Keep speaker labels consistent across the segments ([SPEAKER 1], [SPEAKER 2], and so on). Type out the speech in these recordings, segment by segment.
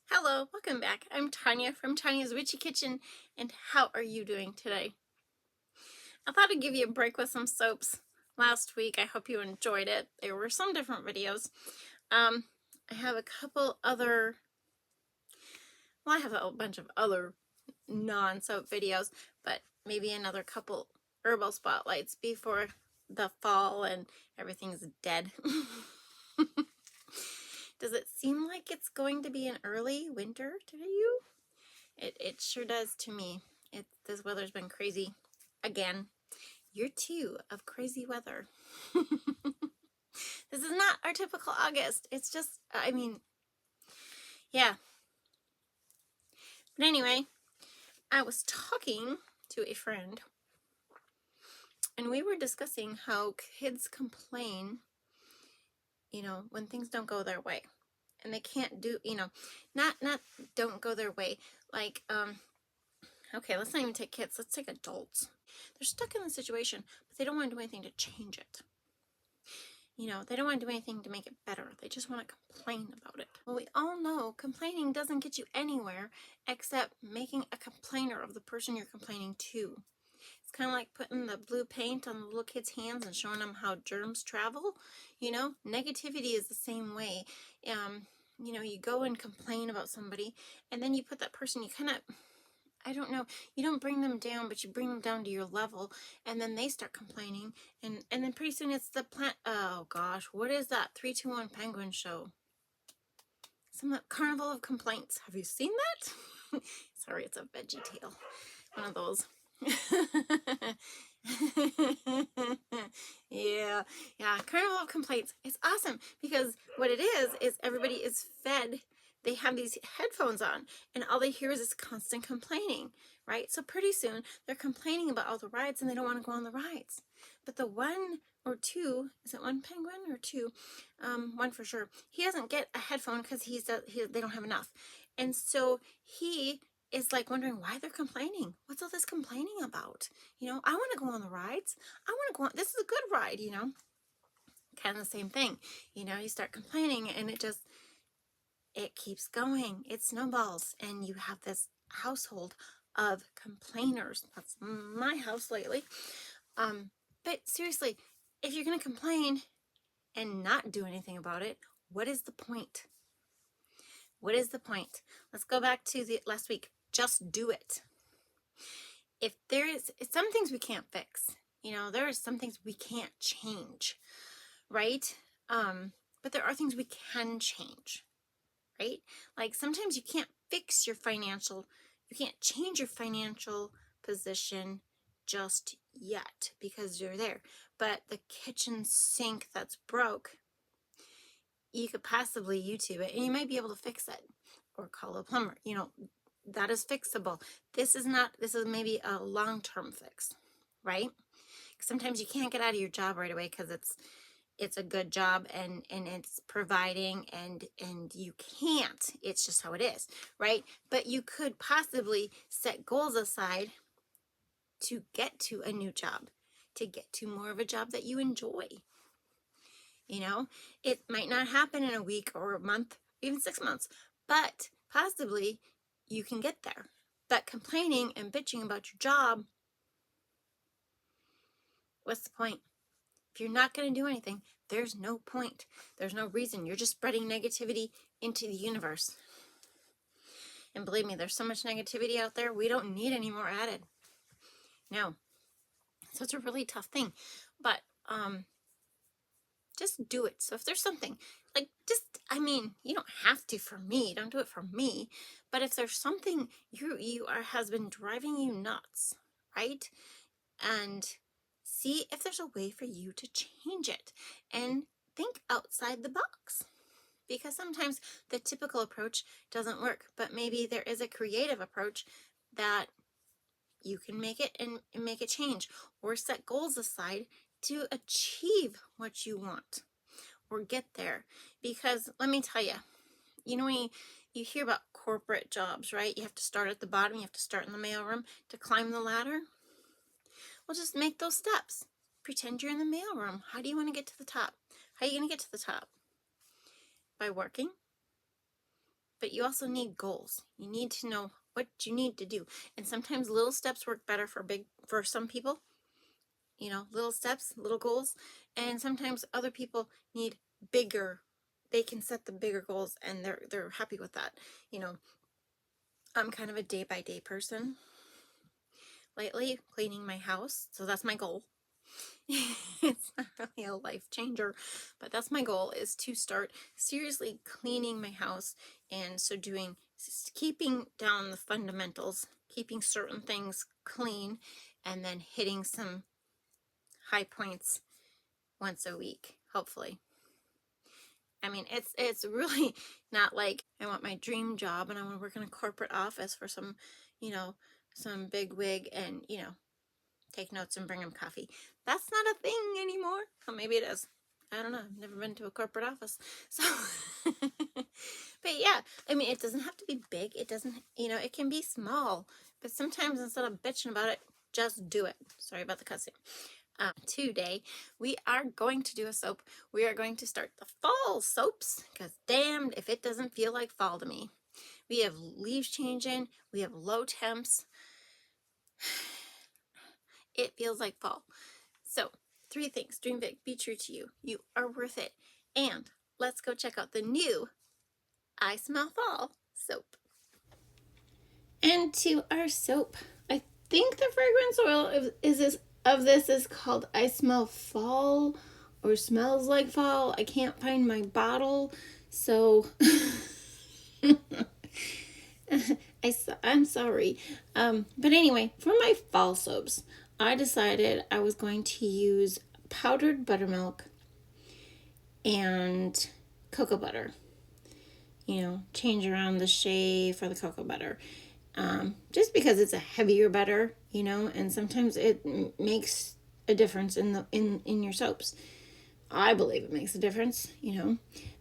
[SPEAKER 1] Hello, welcome back. I'm Tanya from Tanya's Witchy Kitchen, and how are you doing today? I thought I'd give you a break with some soaps last week. I hope you enjoyed it. There were some different videos. I have a couple other, I have a bunch of other non-soap videos, but maybe another couple herbal spotlights before the fall and everything's dead. Does it seem like it's going to be an early winter to you? It sure does to me. This weather's been crazy again. Year 2 of crazy weather. This is not our typical August. It's just, yeah. But anyway, I was talking to a friend, and we were discussing how kids complain, when things don't go their way. And they can't do, not don't go their way. Like, okay, let's not even take kids. Let's take adults. They're stuck in the situation, but they don't want to do anything to change it. They don't want to do anything to make it better. They just want to complain about it. Well, we all know complaining doesn't get you anywhere except making a complainer of the person you're complaining to. It's kind of like putting the blue paint on the little kid's hands and showing them how germs travel. Negativity is the same way. You go and complain about somebody, and then you put that person, you kind of, I don't know, you don't bring them down, but you bring them down to your level, and then they start complaining, and then pretty soon it's the plant. Oh gosh, what is that 3-2-1 penguin show? Some Carnival of Complaints. Have you seen that? Sorry, it's a Veggie Tale, one of those. yeah, Carnival of Complaints. It's awesome because what it is everybody is fed. They have these headphones on, and all they hear is this constant complaining, right? So pretty soon they're complaining about all the rides, and they don't want to go on the rides. But the one or two, is it one penguin or two? One for sure. He doesn't get a headphone because they don't have enough, and so he is like wondering why they're complaining. What's all this complaining about? I want to go on the rides. I want to go on. This is a good ride, Kind of the same thing. You start complaining, and it keeps going. It snowballs, and you have this household of complainers. That's my house lately. But seriously, if you're going to complain and not do anything about it, what is the point? What is the point? Let's go back to the last week. Just do it. If there is some things we can't fix, there are some things we can't change, right? But there are things we can change, right? Like sometimes you can't fix you can't change your financial position just yet because you're there. But the kitchen sink that's broke, you could possibly YouTube it, and you might be able to fix it or call a plumber. That is fixable. This is maybe a long-term fix, right? Sometimes you can't get out of your job right away because it's a good job and it's providing and you can't. It's just how it is, right? But you could possibly set goals aside to get to a new job, to get to more of a job that you enjoy. It might not happen in a week or a month, even 6 months, but possibly you can get there. But complaining and bitching about your job, what's the point? If you're not going to do anything, there's no point. There's no reason. You're just spreading negativity into the universe. And believe me, there's so much negativity out there, we don't need any more added. No. So it's a really tough thing. But just do it. So if there's something, you don't have to for me. Don't do it for me. But if there's something has been driving you nuts, right? And see if there's a way for you to change it. And think outside the box. Because sometimes the typical approach doesn't work. But maybe there is a creative approach that you can make it and make a change. Or set goals aside to achieve what you want or get there. Because let me tell you, when you hear about corporate jobs, right? You have to start at the bottom. You have to start in the mailroom to climb the ladder. Well, just make those steps. Pretend you're in the mailroom. How do you want to get to the top? How are you going to get to the top? By working? but you also need goals. You need to know what you need to do. And sometimes little steps work better for some people, little steps, little goals. And sometimes other people need bigger. They can set the bigger goals and they're happy with that. I'm kind of a day by day person. Lately, cleaning my house. So that's my goal. It's not really a life changer, but that's my goal, is to start seriously cleaning my house. And so keeping down the fundamentals, keeping certain things clean, and then hitting some high points once a week, hopefully. I mean, it's really not like I want my dream job and I want to work in a corporate office for some big wig and, take notes and bring them coffee. That's not a thing anymore. Well, maybe it is. I don't know. I've never been to a corporate office. So, but yeah, I mean, it doesn't have to be big. It doesn't, it can be small. But sometimes instead of bitching about it, just do it. Sorry about the cussing. Today, we are going to do a soap. We are going to start the fall soaps, because damned if it doesn't feel like fall to me. We have leaves changing. We have low temps. It feels like fall. So, 3 things. Dream big. Be true to you. You are worth it. And let's go check out the new I Smell Fall soap. And to our soap. I think the fragrance oil of this is called I Smell Fall or Smells Like Fall. I can't find my bottle, so I'm sorry. But anyway, for my fall soaps, I decided I was going to use powdered buttermilk and cocoa butter. Change around the shea for the cocoa butter. Just because it's a heavier butter, and sometimes it makes a difference in your soaps. I believe it makes a difference,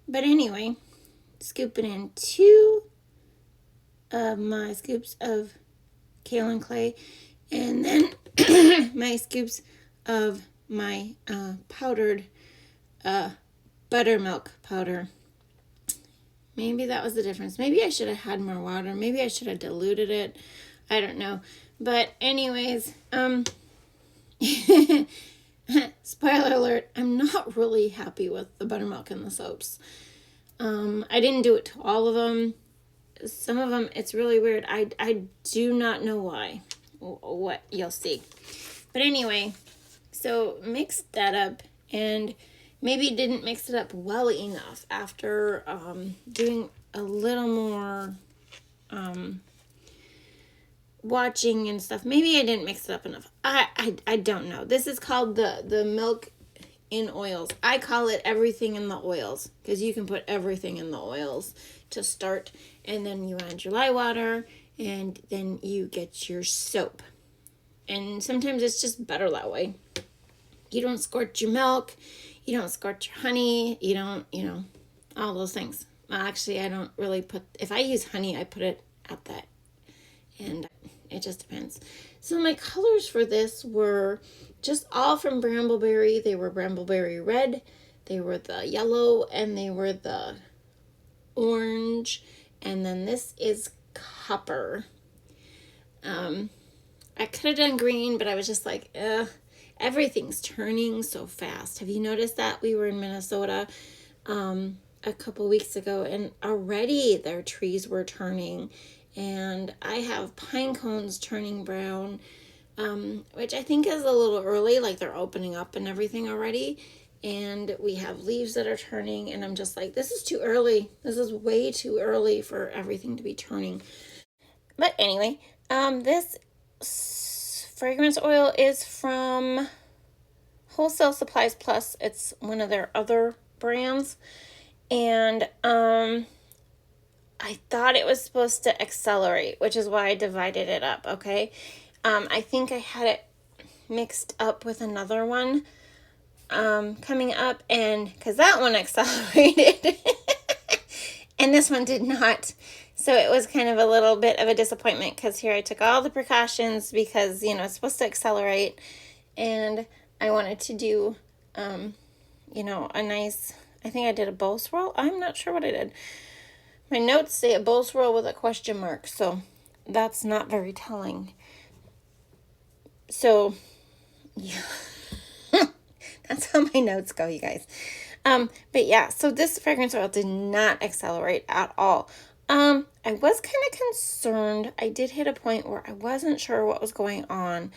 [SPEAKER 1] But anyway, scooping in 2 of my scoops of kaolin clay, and then my scoops of my powdered buttermilk powder. Maybe that was the difference. Maybe I should have had more water. Maybe I should have diluted it. I don't know. But anyways, spoiler alert, I'm not really happy with the buttermilk in the soaps. I didn't do it to all of them. Some of them, it's really weird. I do not know why. What you'll see. But anyway, so mix that up, and maybe didn't mix it up well enough after doing a little more watching and stuff. Maybe I didn't mix it up enough. I don't know. This is called the milk in oils. I call it everything in the oils, because you can put everything in the oils to start, and then you add your lye water, and then you get your soap. And sometimes it's just better that way. You don't scorch your milk, you don't scorch your honey, you don't, all those things. Well, actually, I don't really if I use honey, I put it at that, and it just depends. So my colors for this were just all from Brambleberry. They were Brambleberry Red, they were the yellow, and they were the orange, and then this is copper. I could have done green, but I was just like, everything's turning so fast. Have you noticed that? We were in Minnesota a couple weeks ago, and already their trees were turning, and I have pine cones turning brown, which I think is a little early, like they're opening up and everything already, and we have leaves that are turning, and I'm just like, this is too early. This is way too early for everything to be turning. But anyway, this fragrance oil is from Wholesale Supplies Plus. It's one of their other brands, and I thought it was supposed to accelerate, which is why I divided it up. Okay, I think I had it mixed up with another one coming up, and because that one accelerated and this one did not. So it was kind of a little bit of a disappointment, because here I took all the precautions, because, it's supposed to accelerate, and I wanted to do, a nice, I think I did a bowl swirl. I'm not sure what I did, My notes say a bowl swirl with a question mark, so that's not very telling. So, yeah. That's how my notes go, you guys. But yeah, so this fragrance oil did not accelerate at all. I was kind of concerned. I did hit a point where I wasn't sure what was going on.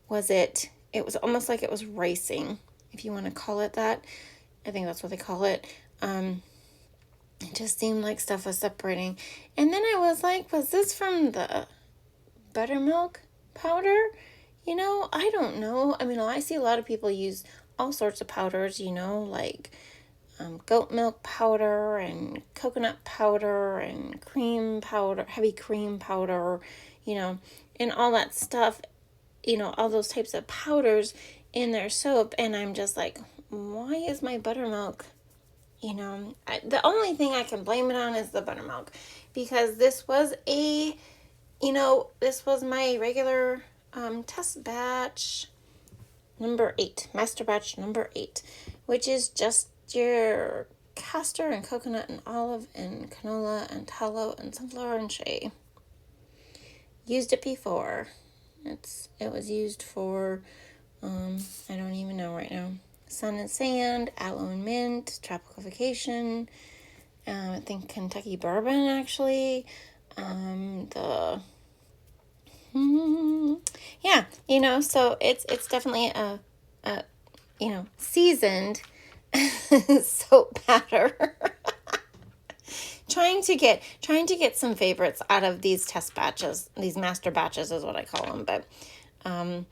[SPEAKER 1] It was almost like it was racing, if you want to call it that. I think that's what they call it. It just seemed like stuff was separating. And then I was like, was this from the buttermilk powder? I don't know. I mean, I see a lot of people use all sorts of powders, like goat milk powder and coconut powder and cream powder, heavy cream powder, and all that stuff, all those types of powders in their soap. And I'm just like, why is my buttermilk, the only thing I can blame it on is the buttermilk, because this was this was my regular test batch number 8, master batch number 8, which is just your castor and coconut and olive and canola and tallow and sunflower and shea. Used it before. It was used for I don't even know right now. Sun and sand, aloe and mint, tropical vacation. I think Kentucky bourbon actually. Yeah, so it's definitely a seasoned soap batter. trying to get some favorites out of these test batches. These master batches is what I call them. But and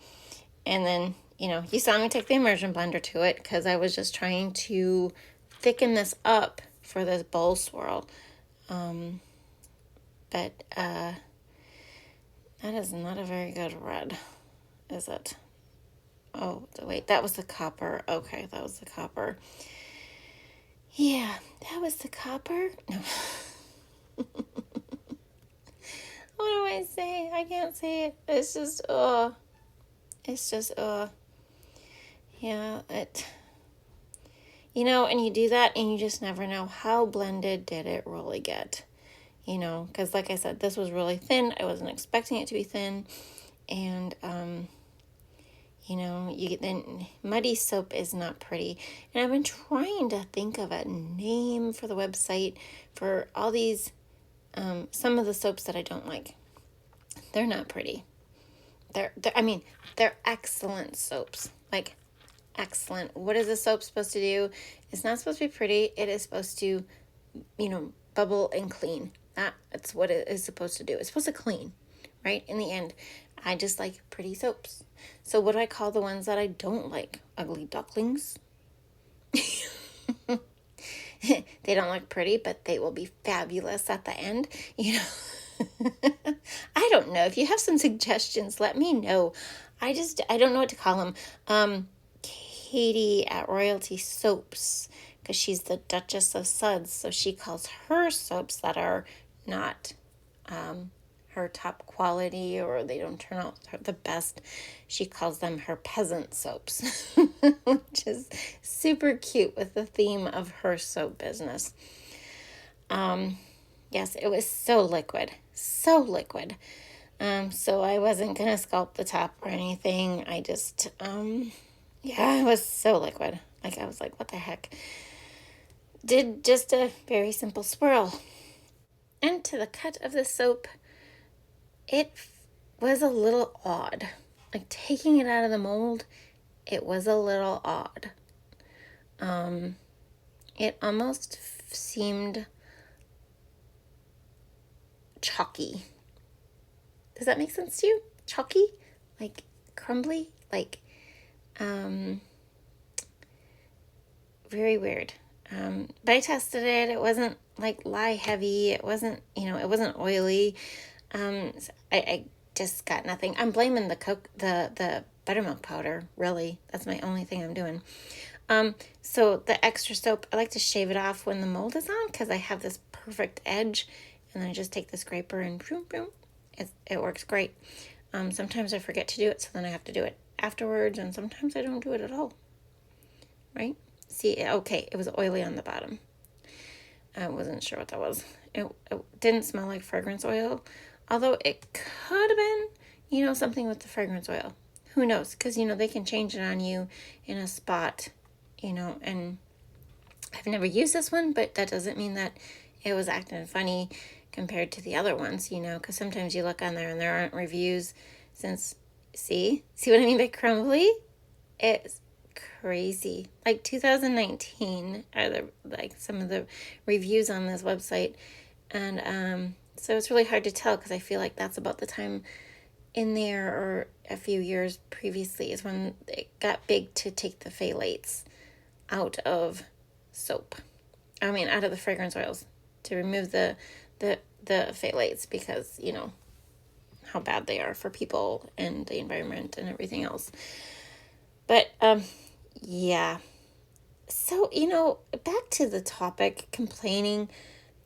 [SPEAKER 1] then you saw me take the immersion blender to it because I was just trying to thicken this up for this bowl swirl. But that is not a very good red, is it? Oh, wait, that was the copper. Okay, that was the copper. Yeah, that was the copper. No. What do I say? I can't say it. It's just, yeah, and you do that and you just never know how blended did it really get, because like I said, this was really thin. I wasn't expecting it to be thin. And, then muddy soap is not pretty. And I've been trying to think of a name for the website for all these, some of the soaps that I don't like. They're not pretty. They're excellent soaps. Like, excellent. What is a soap supposed to do? It's not supposed to be pretty. It is supposed to, bubble and clean. That's what it is supposed to do. It's supposed to clean, right? In the end, I just like pretty soaps. So what do I call the ones that I don't like? Ugly ducklings. They don't look pretty, but they will be fabulous at the end, I don't know. If you have some suggestions, let me know. I don't know what to call them. Katie at Royalty Soaps, because she's the Duchess of Suds, so she calls her soaps that are not her top quality, or they don't turn out the best, she calls them her peasant soaps, which is super cute with the theme of her soap business. Yes, it was so liquid. So I wasn't gonna sculpt the top or anything. I just it was so liquid. Like, I was like, what the heck? Did just a very simple swirl. And to the cut of the soap, it was a little odd. Like, taking it out of the mold, it was a little odd. It almost seemed chalky. Does that make sense to you? Chalky? Like, crumbly? Like, very weird. But I tested it. It wasn't like lye heavy. It wasn't, it wasn't oily. I just got nothing. I'm blaming the buttermilk powder, really. That's my only thing I'm doing. So the extra soap, I like to shave it off when the mold is on, because I have this perfect edge, and then I just take the scraper and boom, boom. It works great. Sometimes I forget to do it, so then I have to do it afterwards, and sometimes I don't do it at all. Right? See, okay, it was oily on the bottom. I wasn't sure what that was. it didn't smell like fragrance oil, although it could have been, something with the fragrance oil. Who knows? Because, they can change it on you in a spot, and I've never used this one, but that doesn't mean that it was acting funny compared to the other ones, because sometimes you look on there and there aren't reviews since, see what I mean by crumbly? It's crazy. Like 2019 are some of the reviews on this website, and so it's really hard to tell because I feel like that's about the time in there, or a few years previously, is when it got big to take the phthalates out of soap. Out of the fragrance oils, to remove the phthalates, because how bad they are for people and the environment and everything else. But yeah. So, back to the topic, complaining.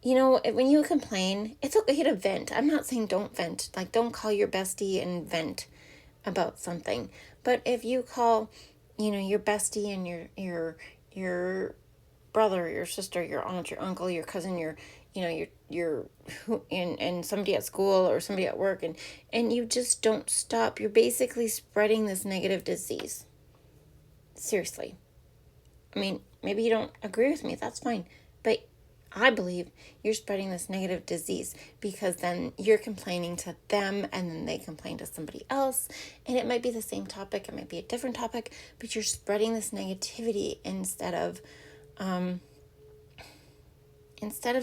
[SPEAKER 1] When you complain, it's okay to vent. I'm not saying don't vent. Like, don't call your bestie and vent about something. But if you call, your bestie and your brother, your sister, your aunt, your uncle, your cousin, your and somebody at school or somebody at work, and you just don't stop, you're basically spreading this negative disease. Seriously. Maybe you don't agree with me, that's fine. But I believe you're spreading this negative disease, because then you're complaining to them and then they complain to somebody else. And it might be the same topic, it might be a different topic, but you're spreading this negativity instead of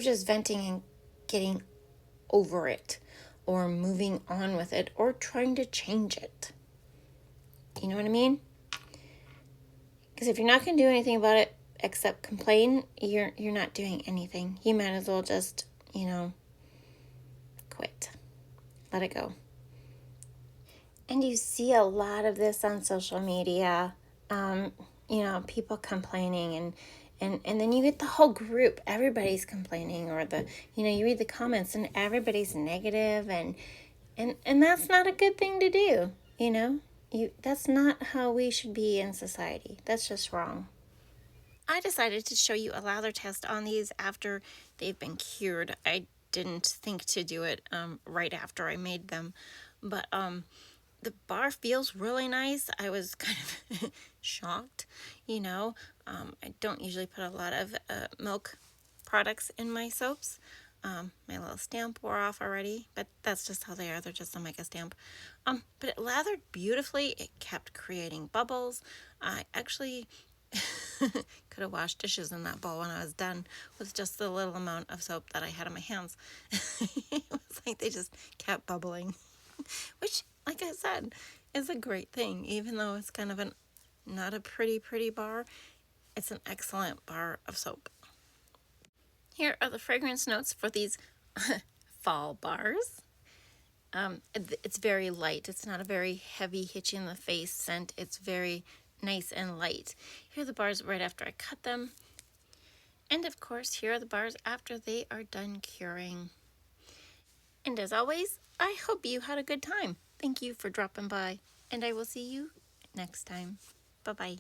[SPEAKER 1] just venting and getting over it, or moving on with it, or trying to change it. You know what I mean? Because if you're not going to do anything about it except complain, you're not doing anything. You might as well just, quit. Let it go. And you see a lot of this on social media, people complaining, and then you get the whole group, everybody's complaining, or you read the comments and everybody's negative, and that's not a good thing to do, that's not how we should be in society. That's just wrong. I decided to show you a lather test on these after they've been cured. I didn't think to do it right after I made them, but the bar feels really nice. I was kind of shocked, I don't usually put a lot of milk products in my soaps. My little stamp wore off already, but that's just how they are. They're just a mica stamp. But it lathered beautifully. It kept creating bubbles. I actually could have washed dishes in that bowl when I was done with just the little amount of soap that I had in my hands. It was like they just kept bubbling, which, like I said, is a great thing. Even though it's kind of not a pretty bar, it's an excellent bar of soap. Here are the fragrance notes for these fall bars. It's very light. It's not a very heavy, hit you in the face scent. It's very nice and light. Here are the bars right after I cut them. And of course, here are the bars after they are done curing. And as always, I hope you had a good time. Thank you for dropping by, and I will see you next time. Bye-bye.